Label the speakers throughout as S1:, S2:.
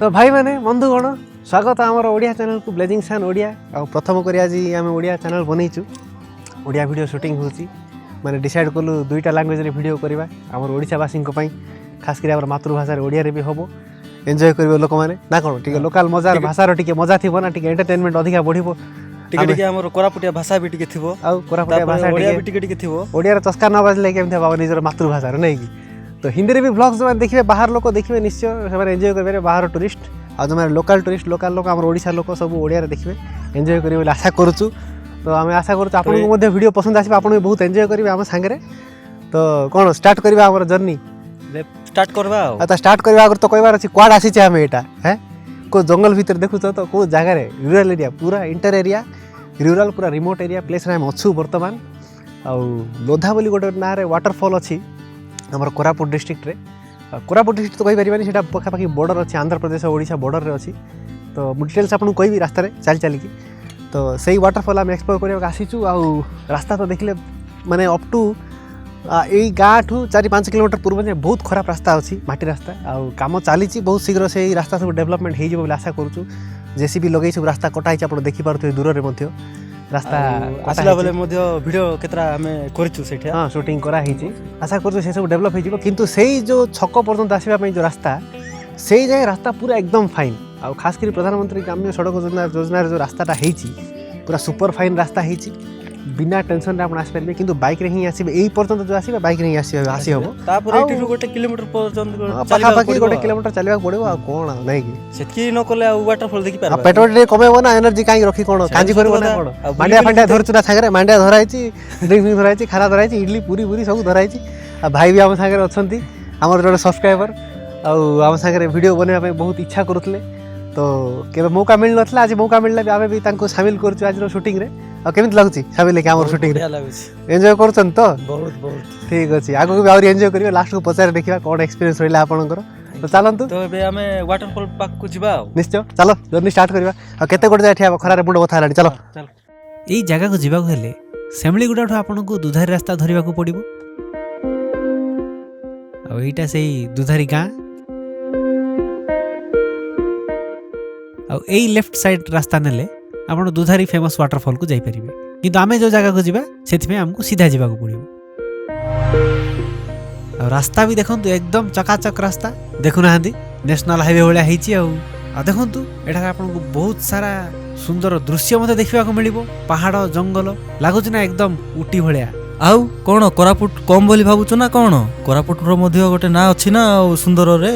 S1: तो भाई मैंने बंधुगण स्वागत आमर ओडिया चैनल को ब्लेजिंग सान ओडिया आ प्रथम कर आज आम ओडिया चैनल बनईचु ओडिया वीडियो शूटिंग होची माने डिसाइड कलु दुईटा लैंग्वेज रे वीडियो करबा आमर ओडिशावासी खास कर आमर मातृभाषा ओडिया रे भी हबो एंजॉय करिवो लोक माने ना कोन ठीक लोकल मजा भाषार टिके मजा थिबो ना टिके एंटरटेनमेंट अधिका बढ़िबो
S2: टिके टिके हमर कोरापुटिया भाषा भी टिके थिबो
S1: आ कोरापुटिया भाषा
S2: ओडिया भी टिके टिके थिबो
S1: ओडिया रे चस्का न बाजले केमथे बाबा निजर मातृभाषा रे नै की तो हिंदी रे भी व्लॉग्स में देखिबे बाहर लोक देखिबे निश्चय से एंजॉय करबे बाहर टूरिस्ट आ जो लोकल टूरिस्ट लोकल लोक आमर ओडिशा लोक सब ओडिया रे देखिबे एंजॉय करिवे बोली आशा करूछु तो आमे आशा करूछु आपन को मध्ये वीडियो पसंद आसी आपन बहुत एंजॉय करिवे हम संगे तो कोन स्टार्ट करबा हमर जर्नी
S2: स्टार्ट करबा
S1: आ स्टार्ट करबा अगर तो कहबार अछि क्वाड आसी छै हम एटा है को जंगल भीतर देखु तो को जगह रे रूरल एरिया पूरा इंटर एरिया रूरल पूरा रिमोट एरिया प्लेस रे हम अछु वर्तमान आ लोधा बोली गोटे ना रे वाटरफॉल अछि हमर कोरापुट डिस्ट्रिक्ट रे कोरापुट डिस्ट्रिक्ट तो कहि परिबानी सेटा पखापाखि बॉर्डर अछि आंध्र प्रदेश ओडिशा बॉर्डर रे अछि तो डिटेल्स आपन कहबी रास्ता रे चल की तो सही वाटरफॉल हम एक्सप्लोर करबा आसीचु आ रास्ता तो देखले माने अप टू यही गाँ ठू 4-5 किलोमीटर पूर्व में बहुत खराब रास्ता अच्छी माटी रास्ता आउ काम चली बहुत शीघ्र से रास्ता सब डेवलपमेंट हो आशा करूँ जेसीबी लगे सब रास्ता कटाई आप देखिपे दूर में रास्ता
S2: आसला बेले वीडियो केतरा हमें करिछु सेठी
S1: हां शूटिंग करा हिची आशा करूँ से सब डेवलप हो किंतु सेही जो छक पर्यंत आसवा जो रास्ता से जाए रास्ता पूरा एकदम फाइन आ खास कर प्रधानमंत्री ग्राम्य सड़क योजना जो रास्ताटा होती पूरा सुपर फाइन रास्ता होती बिना टेंशन रे आपण आसी परबे किंतु बाइक रे ही आसीबे एई पर्यंत जो आसीबे बाइक रे ही आसी हबो
S2: तापर एठी रु 1 किलोमीटर पर्यंत
S1: चलबा बाकी 1 किलोमीटर चलबा पड़िबो आ कोन नै कि
S2: सेतकी न कले आ वाटरफॉल देखि पारबा
S1: पेट्रोल रे कमेबो ना एनर्जी काई रखी कोन कांजी करबो ना कोन मांडिया फंडिया धरचुना सागरे मांडिया धराइची ड्रिंक धराइची खाना धराइची इडली पूरी पूरी सब धराइची आ भाई भी हम सागरे अछंती हमर जोडे सब्सक्राइबर आ हम सागरे वीडियो बनेबा पे बहुत इच्छा करथले तो केबे मौका मिल नथला आज मौका मिलला भी आमे भी तांको शामिल करछु आज रो शूटिंग रे आ केमित लागुची शामिल के हमर शूटिंग रे एन्जॉय करछन तो
S2: बहुत बहुत
S1: ठीक अछि आगो भी और एन्जॉय करियो लास्ट को पचार देखिबा कोन एक्सपीरियंस होइला आपनकर तो चलंतु
S2: तो बे हमें वाटरफॉल पाक को जिबा
S1: निश्चय चलो जर्नी स्टार्ट करबा आ केते गोटे जाय ठिया खरा रे बुंड बथा लानी चलो
S2: चल
S3: एई जगह को जिबा हेले सेमली गुडा ठो आपन को दुधारी रास्ता धरिबा को पड़िबो आ एटा सेई दुधारी गां आ एई लेफ्ट साइड रास्ता नेले आपण दुधारी फेमस वाटरफॉल को जाई परिबे किंतु आमे जो जगह को जिबा सेति में हमको सीधा जिबा को पड़िबो आ रास्ता भी देखंतु एकदम चकाचक रास्ता देखु नाहंदी नेशनल हाईवे भलिया हेची आ देखंतु एठा आपण को बहुत सारा सुंदर दृश्य मते देखिबा को मिलिबो पहाड़ जंगल लागुच ना एकदम उटी भलिया
S2: आउ कोन कोरापुट कम बोली भाबुछ ना कोन कोरापुट रो मध्ये गोटे ना अछि ना सुंदर रे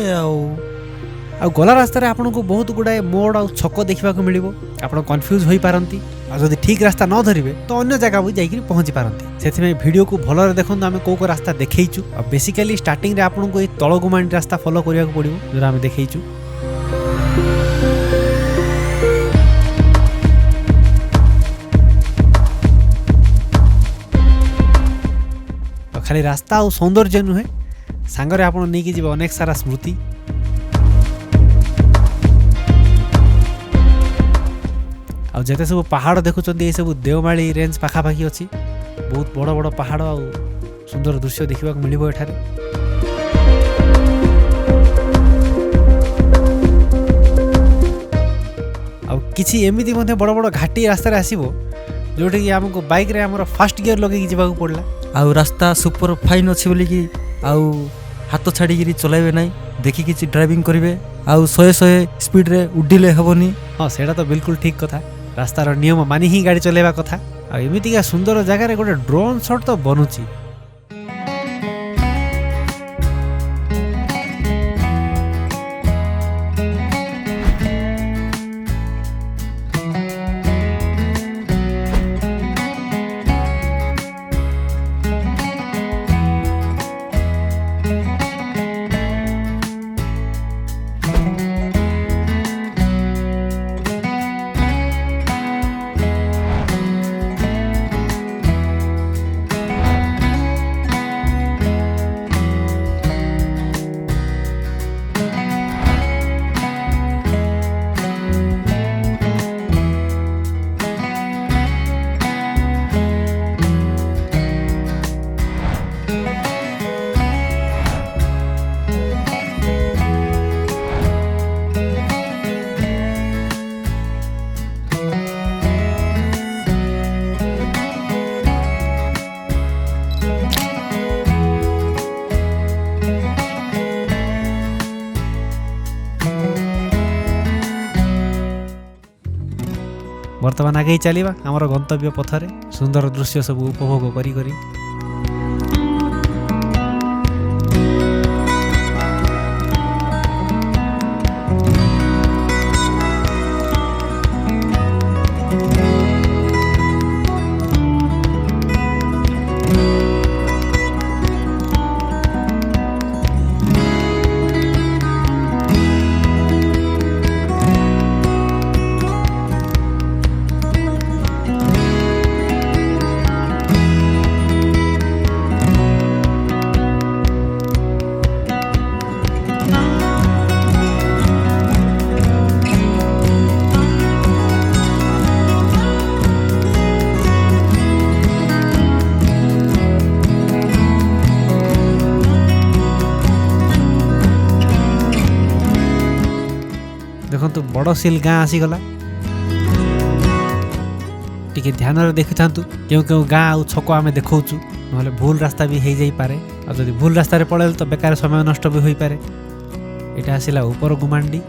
S3: आ गला रास्ता रे आपन को बहुत गुडाए मोड़ आ छक देखिबा को मिलिबो आपन कंफ्यूज होई पारंती आ जदी ठीक रास्ता न धरिबे तो अन्य जगह भी जाई कि पहुंची पारंती सेति में वीडियो को भलो रे देखन हमें को रास्ता देखैछु आ बेसिकली स्टार्टिंग रे आपन को ए तळगुमानी रास्ता फॉलो करिया को पड़िबो जोरा हमें देखैछु आ खाली रास्ता आ सौंदर्य नुहे सांगरे आपन नै कि जीव अनेक सारा स्मृति आ जते सब पहाड़ देखुचंदी ए सब देवमाली रेंज पाखापाखी अच्छी बहुत बड़ बड़ पहाड़ आ सुंदर दृश्य देखा मिलिबो एठारे आ किछि एमिति मध्ये बड़ बड़ घाटी रास्ता रे आसीबो जोठी कि हमको बाइक रे हमर फास्ट गियर लगे कि जिबा को पड़ला
S2: आ रास्ता सुपर फाइन अछि बोली कि आ हाथ छाड़ी गिरी चलाइबे नै देखि किछि ड्राइविंग करिवे आ 100 स्पीड रे उड्डिले हबोनी
S3: हां सेटा तो बिल्कुल ठीक कथा रास्तार नियम मानी ही गाड़ी चलेबा कथा आ एमितिका सुंदर जगह रे गोटे ड्रोन शॉट तो बनुची बर्तमान आगे चलिबा हमर गंतव्य पथरे सुंदर दृश्य सब उपभोग करी करी। देखो बड़ सिल गाँ आसीगला टिके ध्यान देखि थांतु क्यों क्यों गाँ आउ छक आमे देखौछु नहले भूल रास्ता भी हो जाई पारे आ जदि भूल रास्ता रे पड़ेल तो बेकार समय नष्ट भी होई पारे। एटा आसिला ऊपर गुमांडी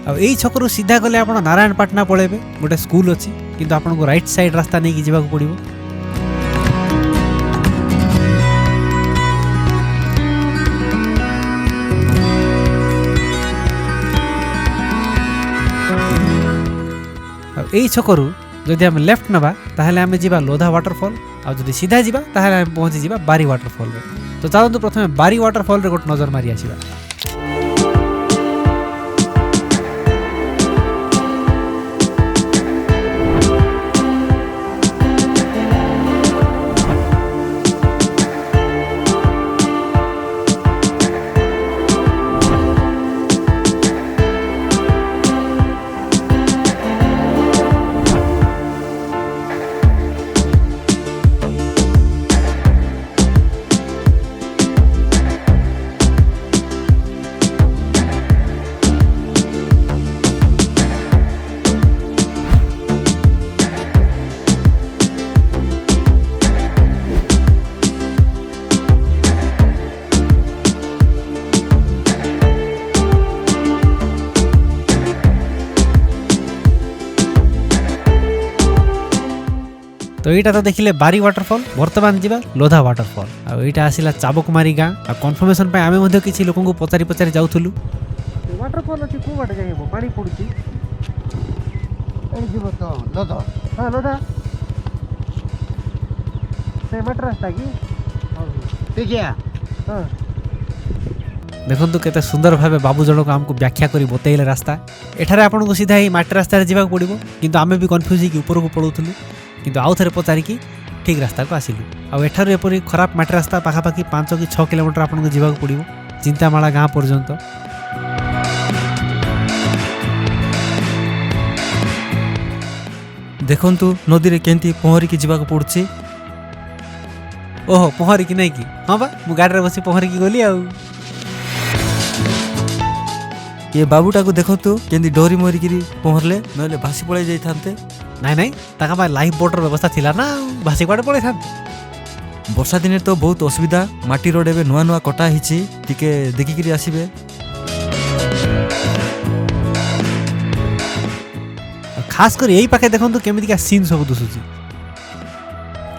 S3: आ एई छकरू सीधा गले आपण नारायणपाटना पळेबे गोटे स्कूल अछि किंतु आपनको राइट साइड रास्ता नै कि जिबाक पड़िबो। এই ছকরু যদি আমি লেফট নেবা তাহলে আমি যাবা লোধা ওয়াটারফল আর যদি সিধা যাবা তাহলে আমি পৌঁছি যাবা বারি ওয়াটারফল রে। তো চালন্তু প্রথমে বারি ওয়াটারফল রে গোট নজর মারি আসিবা। तो यहाँ तो देखिले बारी वाटरफॉल बर्तमान जावा लोधा वाटरफॉल आईटा आसला चाबकमारी गाँ आ कन्फर्मेशन आम किसी लोक पचारि पचारि जाऊलु वाटरफॉल अच्छी को बाटे जाइबो पानी पड़ुची जीव तो लोधा हाँ लोधा से मट रास्ता की ठीक है हाँ देखु केते सुंदर भाव बाबू जनक आमको व्याख्या करी बतैले रास्ता एठारे आपन को सीधा ही माटी रास्ता जावा पड़ो किंतु आमे भी कन्फ्यूज होगी ऊपर को पड़ोलु किंतु आउ थे पचारिकी ठीक रास्ता को आसिलु आउ एठारु एपरी खराब माटी रास्ता पाखापाखि 5 कि 6 किलोमीटर आपन को जावा पड़ो चिंतामाला गाँ पर्यंत।
S2: देखंतु नदी रे केंती पहरी की जीवा को पड़छि।
S3: ओहो पहरी की नहीं की हाँ बा मु गाड़ी रे बसी पहरी की गली आउ
S2: ये बाबूटा को देखंतु केंती डोरी मोरी की पहरले नले भासी पड़े जाई थांते
S3: नहीं नहीं ताका मा लाइफ बोटर व्यवस्था थिला ना भासी कुआडे पड़े थांते।
S2: वर्षा दिन तो बहुत असुविधा माटी रोड एबे नुआ नुआ कटा हिची टिके देखि करी आसीबे।
S3: खास कर यही पाखे देखंतु केमिति का सीन सब दुसुची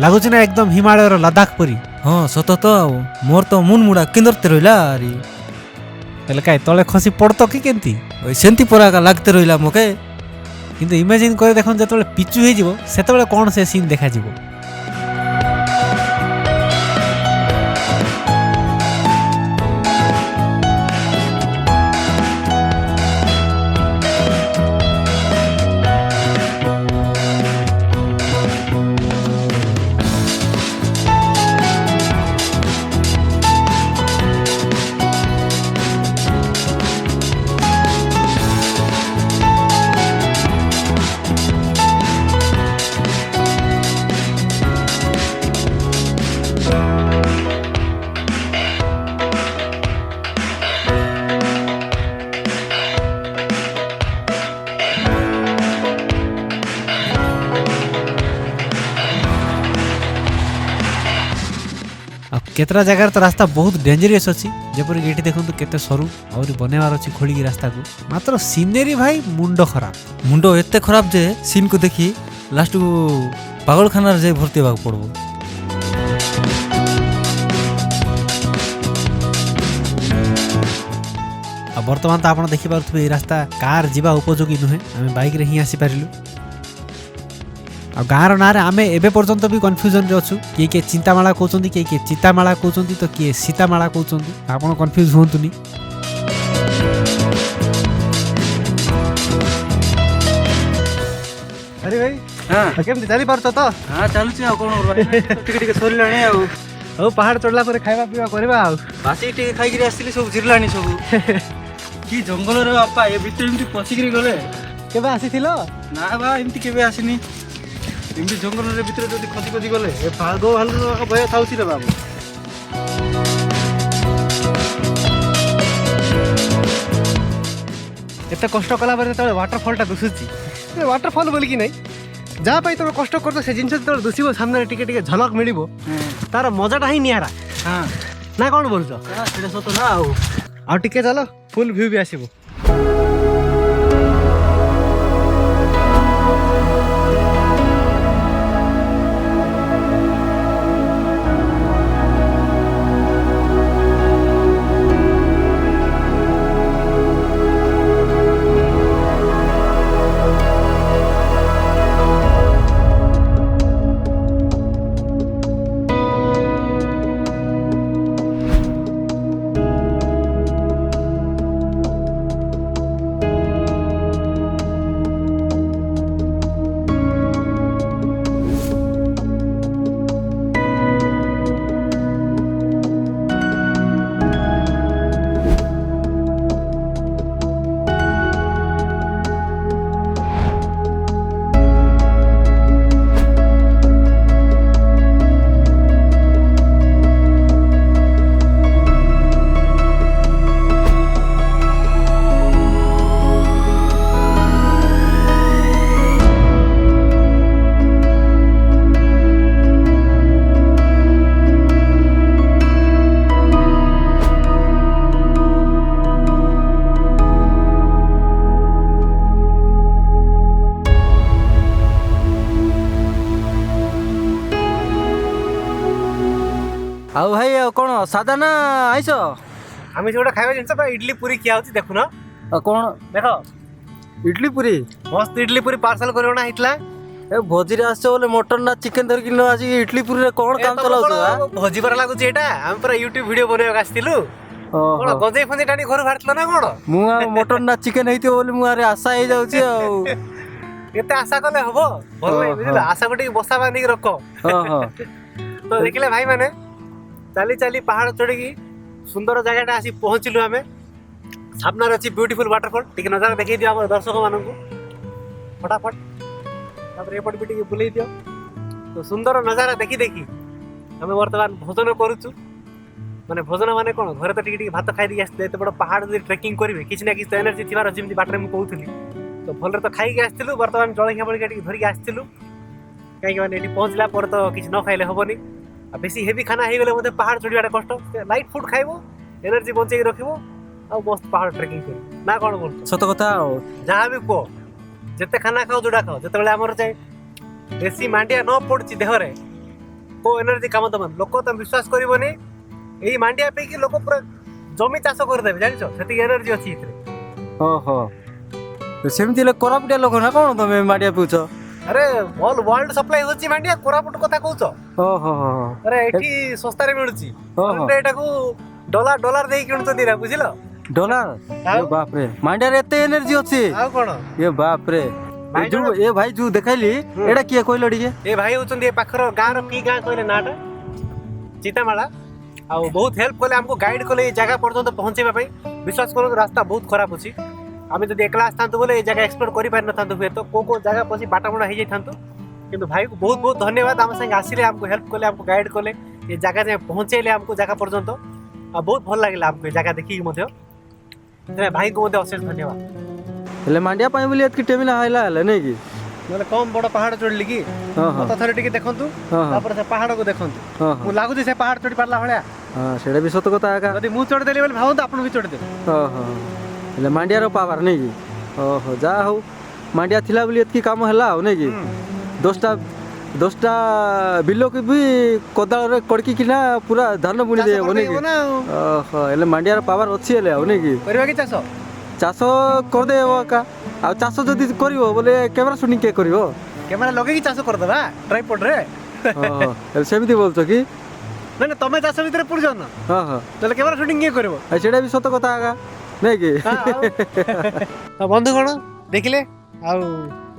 S3: लागुची ना एकदम हिमालय रो लद्दाख परी।
S2: हाँ सत तो मोर तो मुन मुड़ा किंदरते रहिला आरी
S3: तले काय तले खसी पड़तो कि केंती
S2: ओइ सेंती परा का लागते रहिला मके
S3: किंतु इमेजिन करे देखन जतले पिचू हे जिवो सेतबेले कोन से सीन देखा जिवो। आ केतरा जगार तो रास्ता बहुत डेंजरियस अच्छी जेपरिक ये देखो केते सरू और बनवार अच्छी खोलिकी रास्ता को मात्र सीनेरी भाई मुंड खराब
S2: मुंड एते खराब जे सीन को देखी लास्ट को पागलखाना जाई भर्ती होगा पड़बो।
S3: आ बर्तमान तो आप देखिपे ये रास्ता कार जीवा उपयोगी नुहे आम बाइक रे ही आसी पारिलु। आ गाँव ना आम एवं पर्यंत भी कन्फ्यूजन रे अच्छु किए किए चिंतामाला कहते किए किए चितामाला कहते तो किए सीतामाला कहते आप कन्फ्यूज हूँ।
S1: अरे भाई
S2: हाँ
S1: केमती चली पारछ तो?
S2: हाँ चलुची आ कोन टिके सरिलाणी आ
S1: हौ पहाड़ चढ़ला पर खाଇବା ପିଇବା କରିବା ଆଉ
S2: बासी टिके खाइकरी आसिली सब जिरलाणी सब की जंगल रे बापा ए भितर एमती पसिकरी गले
S1: केबे आसीथिलो?
S2: ना बा एमती केबे आसिनी एमती जंगल रे भितर जदी खसी खसी गले
S1: ए पागो भालु भय थाउछि रे बाबू। एते कष्ट कला पर तळे वाटरफॉल टा दुसुछि ए वाटरफॉल बोली कि नहीं जहाँ पाई तुम कष्ट कर से जिनस जो दुसिब सामने टिके टिके झलक मिल तार मजाटा ही निरा
S2: हाँ
S1: ना कौन बोलछ
S2: सेटा सत ना
S1: आ टिके चलो फुल व्यू भी आसीबो।
S2: आउ भाई कौन सादा ना आइस
S1: आम जो खाଇବା जिनस इडली पूरी किया होची देखु ना
S2: कौन
S1: देखो
S2: इडली पूरी
S1: मस्त इडली पूरी पार्सल करना हितला
S2: ए भोजी रे आछो बोले मटन ना चिकन धर कि आज इडली पूरी रे कौन काम चलाउ
S1: भोजी पर लागु एटा हम पूरा यूट्यूब वीडियो बनावे आस्तिलु कोन गजै फंदे टाणी घर भारतलो ना कोन
S2: मु मटन ना चिकन हेतियो बोले मु आरे आशा हे जाउची आ
S1: एते आशा कले हबो भल नै बुझिला आशा को टिके बसा बांधी के रखो
S2: हां
S1: तो देखिले भाई माने चाली चाली पहाड़ चढ़ी सुंदर जगह आसी पहुँचलु आम सामने अच्छी ब्यूटीफुल वाटरफॉल टी नजारा देखी दियो आम दर्शक मानू फटाफट एपट भी टी बुले दियो तो सुंदर नजारा देखी देखी आम बर्तमान भोजन करुचु माने भोजन माने कौन घर तो टी भात खाई दी आसते बड़ पहाड़ जो ट्रेकिंग करेंगे किसी ना किसी तो एनर्जी थी जमी बाटर मुझे कहूली तो भल तो खाई आसलु बर्तमान जलखिया बलिका धरिक आसलु कहीं पहुँचला पर तो किसी न खाइले हेनी बेसी हेवी खाना हो गले मते पहाड़ चढ़िया कष्ट लाइट फुड खाइबो एनर्जी बंचेई रखिबो आ मस्त पहाड़ ट्रेकिंग करी ना कोन बोल
S2: सत कथा
S1: जहाँ भी को जते खाना खाओ जोड़ा खाओ जते बेले हमर चाहे देसी मांडिया न पड़ची देह रे को एनर्जी काम दमन लोक तुम विश्वास करबोनी एही मांडिया पे कि लोक पूरा जमी चाष कर देबे जानिछो सेती एनर्जी अछि इतरे
S2: ओहो तो सेमति ले कोरापुटिया लोक ना कोन तमे मांडिया पूछो
S1: अरे ऑल वर्ल्ड सप्लाई होची मांडिया कोरापुट कथा कहउछो
S2: ओहो
S1: अरे एठी सस्ता रे मिलुची ओहो एटा को डॉलर डॉलर देई किणतो दिरा बुझिलो
S2: डॉलर ये बाप रे मांडिया रे एते एनर्जी अछि
S1: आ कोन
S2: ये बाप रे ए भाई जो देखाइली एडा किए कहलो डिगे
S1: ए भाई होचंदी ए पाखर गां रो की गां कहले नाटा चितामाला आ बहुत हेल्प कले हमको गाइड कले ए जगह पर्यंत पहुंचेबा पई विश्वास करो रास्ता बहुत खराब अछि आम जब एकला आसता बोले ये जगह एक्सप्लोर कर पारि न हुए तो को जगह पसी बाटाबुणा हो जाता कि भाई को बहुत बहुत धन्यवाद आम संगे आसिले हमको हेल्प कले हमको गाइड कले ये जगह जाए पहुँचेले हमको जगह पर्यंत आ बहुत भल लगे हमको ये जगह देखिक भाई को अशेष धन्यवाद
S2: हेले मांडिया पाए बोली एतकी टेमिला आइला हले नै कि
S1: ନହେଲେ କମ୍ ବଡ଼ ପାହାଡ଼ ଚଢ଼ିଲି କି ମତେ ଥରେ ଟିକେ ଦେଖନ୍ତୁ ତାପରେ ସେ ପାହାଡ଼କୁ ଦେଖନ୍ତୁ ମୁଁ ଲାଗୁଛି ସେ ପାହାଡ଼ ଚଢ଼ି ପାରିଲା ଭଳିଆ
S2: ସେଇଟା ବି ସତ କଥା ଆକା
S1: ଯଦି ମୁଁ ଚଢ଼ିଦେଲି ବୋଲି ଭାବନ୍ତୁ ଆପଣ ବି ଚଢ଼ିଦେବେ
S2: ହେଲେ ମାଣ୍ଡିଆର ପାୱାର ନାଇଁ କି ଯାହା ହଉ ମାଣ୍ଡିଆ ଥିଲା ବୋଲି ଏତିକି କାମ ହେଲା ଆଉ ନାଇଁ କି 10ଟା ବିଲକୁ ବି କୋଦାଳରେ କଡ଼କିକିନା ପୁରା ଧାନ ବୁଣି ଦେଇ ହେବ ନାଇଁ କି ହେଲେ ମାଣ୍ଡିଆର ପାୱାର ଅଛି ହେଲେ ଆଉ ନାଇଁ କି
S1: କରିବା କି
S2: ଚାଷ କରିଦେବ ଏକା ଆଉ ଚାଷ ଯଦି କରିବ ବୋଲେ କ୍ୟାମେରା ସୁଟିଂ କିଏ କରିବ
S1: କ୍ୟାମେରା ଲଗେଇକି ଚାଷ କରିଦେବା ଟ୍ରାଇପଡରେ
S2: ସେମିତି ବୋଲଛ କି
S1: ନାଇଁ ତମେ ଚାଷ ଭିତରେ ପୁଣି ଯାଉନ ତାହେଲେ କ୍ୟାମେରା ସୁଟିଂ କିଏ କରିବ
S2: ସେଇଟା ବି ସତ କଥା ଆକା ନାଇଁ କି
S1: ବନ୍ଧୁଗଣ ଦେଖିଲେ ଆଉ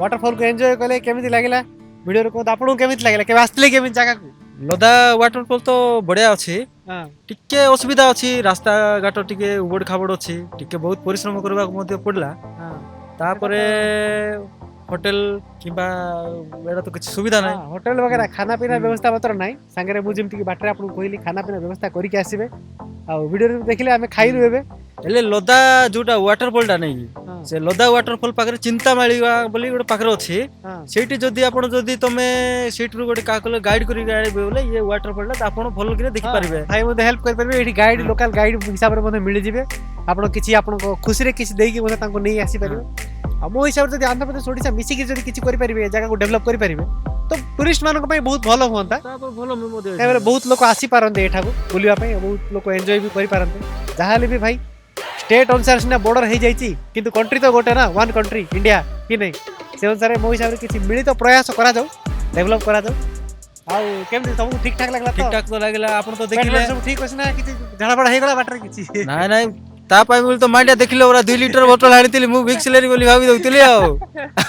S1: ୱାଟରଫଲକୁ ଏନ୍ଜୟ କଲେ କେମିତି ଲାଗିଲା ଭିଡ଼ିଓରେ କୁହନ୍ତୁ ଆପଣଙ୍କୁ କେମିତି ଲାଗିଲା କେବେ ଆସିଥିଲେ କେମିତି ଜାଗାକୁ
S2: ଲୋଧା ୱାଟରଫଲ୍ ତ ବଢ଼ିଆ ଅଛି ଟିକେ ଅସୁବିଧା ଅଛି ରାସ୍ତା ଘାଟ ଟିକେ ଉବଡ଼ ଖାବଡ଼ ଅଛି ଟିକେ ବହୁତ ପରିଶ୍ରମ କରିବାକୁ ମଧ୍ୟ ପଡ଼ିଲା ତାପରେ ହୋଟେଲ କିମ୍ବା ଏଇଟା ତ କିଛି ସୁବିଧା ନାହିଁ
S1: ହୋଟେଲ ବଗେରା ଖାନା ପିନା ବ୍ୟବସ୍ଥା ପତ୍ର ନାହିଁ ସାଙ୍ଗରେ ମୁଁ ଯେମିତିକି ବାଟରେ ଆପଣଙ୍କୁ କହିଲି ଖାନା ପିନା ବ୍ୟବସ୍ଥା କରିକି ଆସିବେ ଆଉ ଭିଡ଼ିଓରେ ଦେଖିଲେ ଆମେ ଖାଇଲୁ ଏବେ
S2: ହେଲେ ଲୋଧା ଯୋଉଟା ୱାଟରଫଲଟା ନାଇଁ କି ସେ ଲୋଧା ୱାଟରଫଲ୍ ପାଖରେ ଚିନ୍ତାମାଳିବା ବୋଲି ଗୋଟେ ପାଖରେ ଅଛି ସେଇଠି ଯଦି ଆପଣ ଯଦି ତମେ ସେଇଠରୁ ଗୋଟେ କାହାକୁ ଗାଇଡ୍ କରିକି ଆଣିବେ ବୋଲେ ଇଏ ୱାଟରଫଲଟା ଆପଣ ଭଲ କରି ଦେଖିପାରିବେ
S1: ଭାଇ ମଧ୍ୟ ହେଲ୍ପ କରିପାରିବେ ଏଠି ଗାଇଡ୍ ଲୋକାଲ ଗାଇଡ୍ ହିସାବରେ ମଧ୍ୟ ମିଳିଯିବେ ଆପଣ କିଛି ଆପଣଙ୍କ ଖୁସିରେ କିଛି ଦେଇକି ମଧ୍ୟ ତାଙ୍କୁ ନେଇ ଆସିପାରିବେ ଆଉ ମୋ ହିସାବରେ ଯଦି ଆନ୍ଧ୍ରପ୍ରଦେଶ ଓଡ଼ିଶା ମିଶିକି ଯଦି କିଛି କରିପାରିବେ ଜାଗାକୁ ଡେଭଲପ କରିପାରିବେ ତ ଟୁରିଷ୍ଟ ମାନଙ୍କ ପାଇଁ ବହୁତ ଭଲ ହୁଅନ୍ତା ବହୁତ ଲୋକ ଆସିପାରନ୍ତେ ଏଠାକୁ ବୁଲିବା ପାଇଁ ବହୁତ ଲୋକ ଏନ୍ଜୟ ବି କରିପାରନ୍ତେ ଯାହାହେଲେ ବି ଭାଇ स्टेट अनुसार सीना बॉर्डर हो जाइए किंतु कंट्री तो गोटे ना वन कंट्री इंडिया कि नहीं से अनुसार मो हिसाब से किसी मिलित प्रयास करा जाऊ डेवलप करा जाऊ आउ केमती सब ठीक ठाक लागला
S2: ठीक ठाक तो लागला आपण तो देखिले
S1: सब ठीक अछि ना किछि झड़ा बड़ा हे गला बाटर किछि
S2: नाही नाही ता पाई बोल तो मांडिया देखिले ओरा 2 लीटर बोतल हानितिली मु विक्सलेरी बोली भाबी दउतिली आ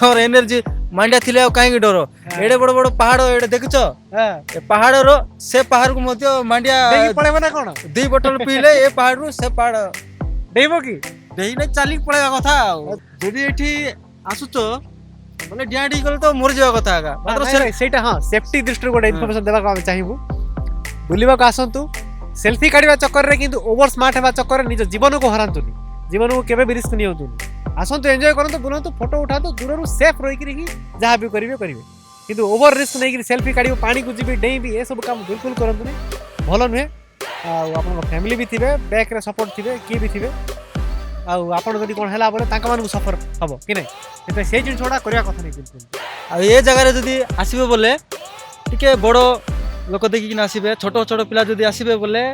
S2: और एनर्जी मांडिया थिले आ काई डरो एडे बड़ बड़ पहाड़ एडे देखछो ए पहाड़ रो से पहाड़ को मध्य मांडिया
S1: देखि पळेबो ना कोन
S2: 2 बोतल पीले ए पहाड़ रो से पहाड़
S1: देबो की
S2: देही नै चाली पळेगा कथा जदी एठी आसुचो बोले डियाडी गल तो मर जावा कथा आगा
S1: मात्र सेटा हां सेफ्टी दृष्टि गोटे इन्फॉर्मेशन देबा को हम चाहिबू बुलिबा को आसंतु सेल्फी काढिबा चक्कर रे किंतु ओवर स्मार्ट हेबा चक्कर रे निज जीवन को हरांतुनी जीवन को केबे भी रिस्क नियंतुनी आसंतु एन्जॉय करंतु बुलंतु फोटो उठातु दूररु सेफ रही कि जहां भी करिवे किंतु ओवर रिस्क नै कि सेल्फी काढिबो पानी को जीबी डेई भी ए सब काम बिल्कुल करंतुनी भलो नुहे आपन फैमिली भी थिबे बैक रे सपोर्ट थिबे की भी थिबे आपन जदि कोन हैला बोले ताका मानकु सफर हबो कि नै सेते से जिन छोडा करिया कथा नै बिल्कुल
S2: आ ए जगह रे जदि आसीबे बोले टिके बड़ो लोक देखि ना आसीबे छोटो छोटो पिला जदि आसीबे बोले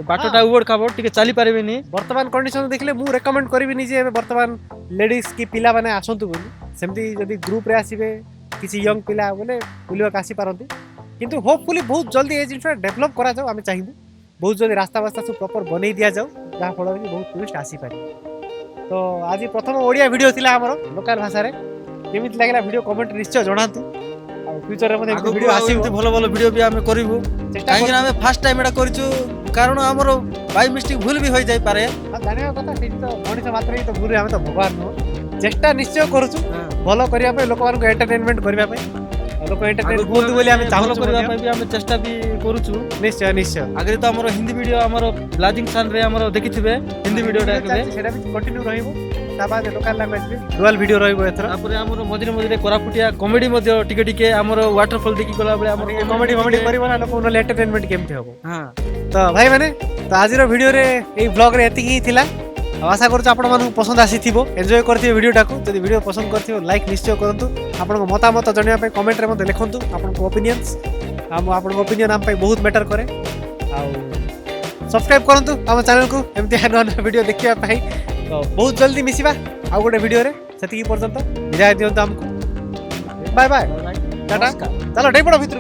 S2: बाटोटा उबड़ खाबड़ टिके चली पारिबेनी
S1: वर्तमान कंडीशन देखले मु रेकमेंड करबिनी जे वर्तमान लेडीज की पिला माने आसंतु बोली सेमती जदि ग्रुप रे आसीबे किछि यंग पिला बोले बुलिवा कासी पारंतु किंतु होपफुली बहुत जल्दी ए जिन डेवलप करा जाऊ आमे चाहिबू बहुत जल्दी रास्ता वास्ता सब प्रॉपर बनै दिया जाऊ जहाँ फल कि बहुत टूरिस्ट आसी पारे तो आज प्रथम ओडिया वीडियो थिला हमर लोकल भाषा रे केमिति लागला वीडियो कमेंट निश्चय जणांतु आ फ्यूचर रे मध्ये वीडियो आसी
S2: भलो भलो वीडियो भी हमें करिवु काहे कि हमें फर्स्ट टाइम एटा करिछु कारण हमर बाय मिस्टेक भूल भी होई जाई पारे
S1: जानिया कथा सेठी तो मनिष मात्र ही तो भूल हम तो भगवान नो चेष्टा निश्चय करूछु भलो करिया पे लोक मानको एंटरटेनमेंट करिया पे लोक एंटरटेनमेंट बोलदु बोली हमें चाहलो
S2: करिया पे भी हमें चेष्टा भी करूछु
S1: निश्चय निश्चय
S2: आगे तो हमर हिंदी वीडियो हमर ब्लाजिंग सान रे हमर देखिथिबे हिंदी वीडियो रे
S1: सेटा भी कंटिन्यू रहइबो ता बाद लोकल लैंग्वेज भी डुअल वीडियो रहइबो एथरा
S2: तापर हमर मझिरे मझिरे कोरापुटिया कॉमेडी मध्ये टिके टिके हमर वाटरफॉल देखि गला बळे हमर
S1: कॉमेडी करिबो ना लोक न एंटरटेनमेंट केमते होबो हां तो भाई माने तो आज रो वीडियो रे ए ब्लॉग रे एति ही थिला आशा करूँ आपण मानक पसंद आसीथिबो एन्जॉय करथिबे वीडियोटा को जदि वीडियो पसंद करथिबो लाइक निश्चय करंतु आपण मतामत जणिया पे कमेंट रे मध्ये लिखंतु आपण ओपिनियंस हम आपण ओपिनियन हम पे बहुत मैटर करे आ सब्सक्राइब करंतु हम चैनल को एमती नया वीडियो देखिया पाई तो बहुत जल्दी मिसिबा आ गोटे वीडियो रे सेति पर्यंत विदाय दियंतु हमको बाय बाय टाटा चलो डेई पड़ो भितर